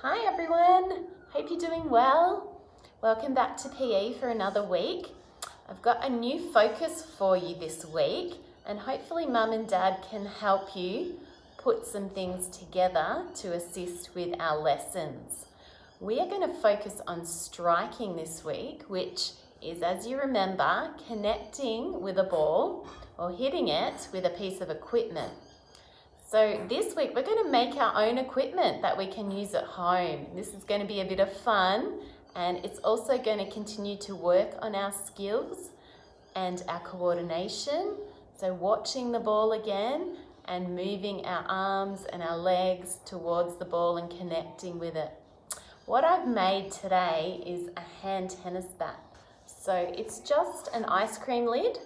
Hi everyone, hope you're doing well. Welcome back to PE for another week. I've got a new focus for you this week and hopefully Mum and Dad can help you put some things together to assist with our lessons. We are going to focus on striking this week, which is, as you remember, connecting with a ball or hitting it with a piece of equipment. So this week we're going to make our own equipment that we can use at home. This is going to be a bit of fun and it's also going to continue to work on our skills and our coordination. So watching the ball again and moving our arms and our legs towards the ball and connecting with it. What I've made today is a hand tennis bat. So it's just an ice cream lid,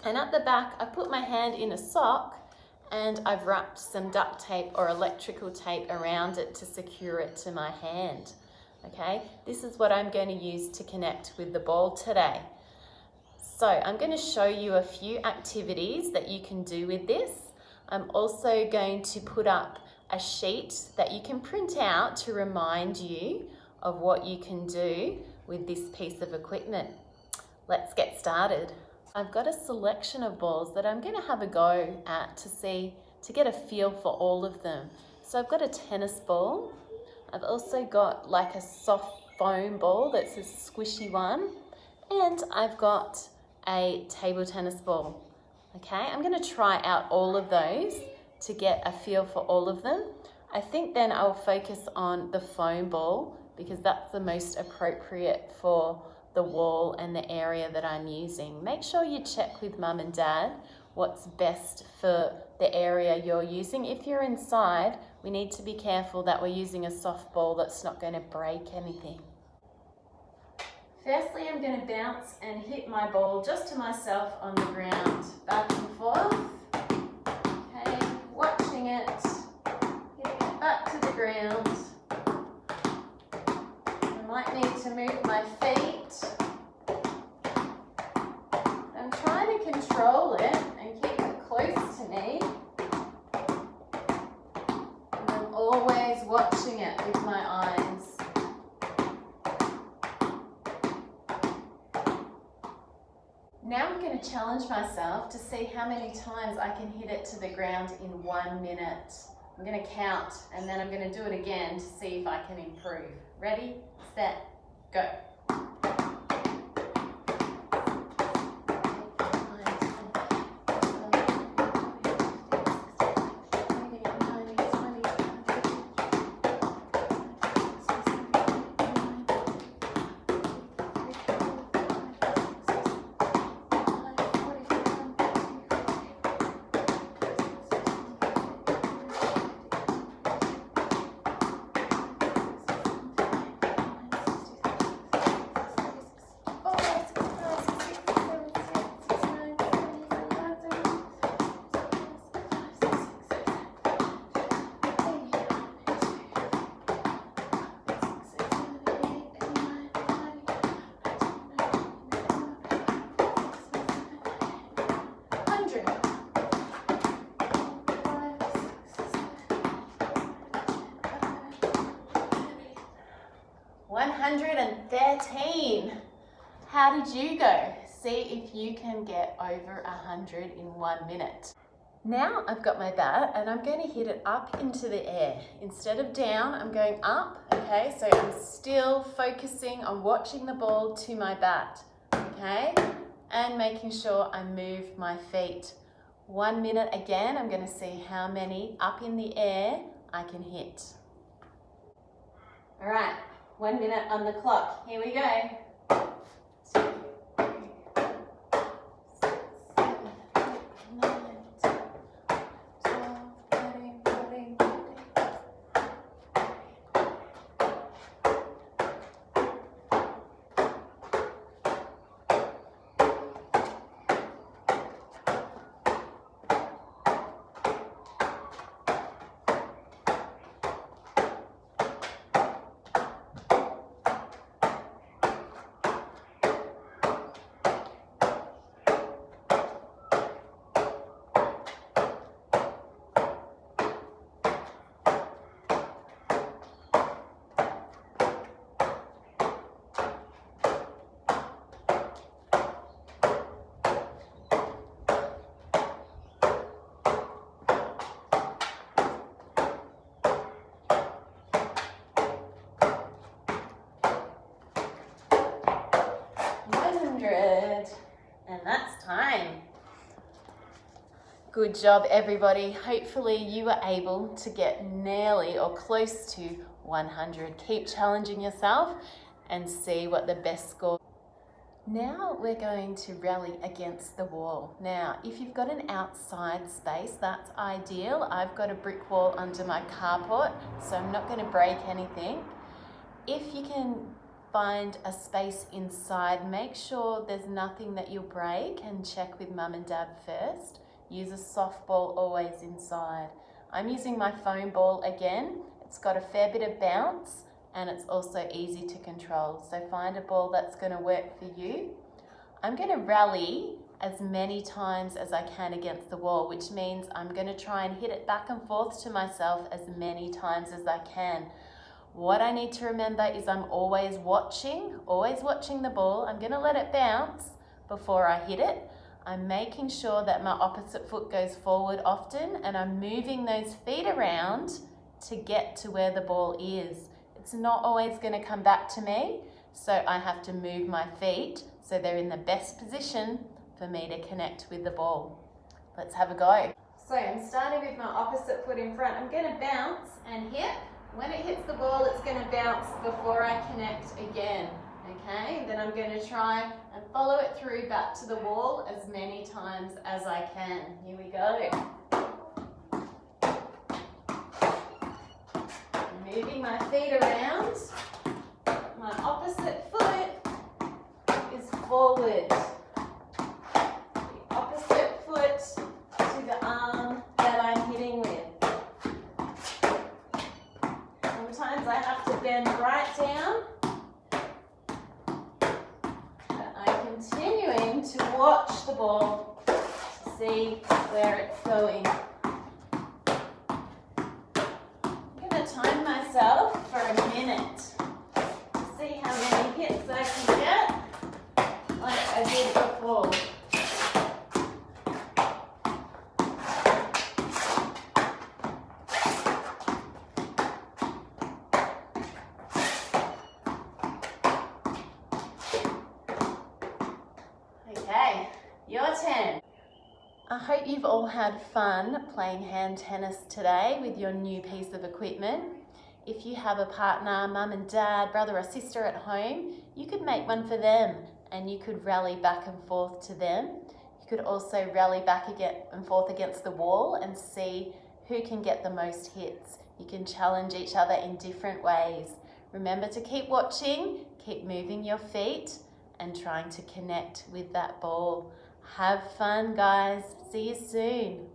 and at the back I put my hand in a sock and I've wrapped some duct tape or electrical tape around it to secure it to my hand. Okay, this is what I'm going to use to connect with the ball today. So I'm going to show you a few activities that you can do with this. I'm also going to put up a sheet that you can print out to remind you of what you can do with this piece of equipment. Let's get started. I've got a selection of balls that I'm going to have a go at to get a feel for all of them. So I've got a tennis ball. I've also got like a soft foam ball that's a squishy one. And I've got a table tennis ball. Okay, I'm going to try out all of those to get a feel for all of them. I think then I'll focus on the foam ball because that's the most appropriate for the wall and the area that I'm using. Make sure you check with Mum and Dad what's best for the area you're using. If you're inside, we need to be careful that we're using a soft ball that's not going to break anything. Firstly, I'm going to bounce and hit my ball just to myself on the ground, back and forth. Okay, watching it, hitting it back to the ground. I might need to move my feet. I'm trying to control it and keep it close to me. And I'm always watching it with my eyes. Now I'm going to challenge myself to see how many times I can hit it to the ground in 1 minute. I'm going to count and then I'm going to do it again to see if I can improve. Ready, set, go. $113. How did you go? See if you can get over 100 in 1 minute. Now I've got my bat and I'm going to hit it up into the air. Instead of down, I'm going up, okay? So I'm still focusing on watching the ball to my bat, okay? And making sure I move my feet. 1 minute again, I'm going to see how many up in the air I can hit. All right. 1 minute on the clock. Here we go. 2, 3, 4, 6, 7, 8, 9, 10, 12, 13, 14, 15. Good job, everybody. Hopefully you were able to get nearly or close to 100. Keep challenging yourself and see what the best score. Now we're going to rally against the wall. Now, if you've got an outside space, that's ideal. I've got a brick wall under my carport, so I'm not going to break anything. If you can find a space inside, make sure there's nothing that you'll break and check with mum and dad first. Use a soft ball always inside. I'm using my foam ball again. It's got a fair bit of bounce and it's also easy to control. So find a ball that's going to work for you. I'm going to rally as many times as I can against the wall, which means I'm going to try and hit it back and forth to myself as many times as I can. What I need to remember is I'm always watching the ball. I'm going to let it bounce before I hit it. I'm making sure that my opposite foot goes forward often and I'm moving those feet around to get to where the ball is. It's not always going to come back to me, so I have to move my feet so they're in the best position for me to connect with the ball. Let's have a go. So I'm starting with my opposite foot in front. I'm going to bounce and hit. When it hits the ball, it's going to bounce before I connect again. Okay, then I'm going to try and follow it through back to the wall as many times as I can. Here we go. Moving my feet around. My opposite foot is forward. The opposite foot to the arm that I'm hitting with. Sometimes I have to bend right down. Continuing to watch the ball to see where it's going. I'm going to time myself for a minute to see how many hits I can get, like I did before. Okay, your turn. I hope you've all had fun playing hand tennis today with your new piece of equipment. If you have a partner, mum and dad, brother or sister at home, you could make one for them and you could rally back and forth to them. You could also rally back and forth against the wall and see who can get the most hits. You can challenge each other in different ways. Remember to keep watching, keep moving your feet, and trying to connect with that ball. Have fun, guys. See you soon.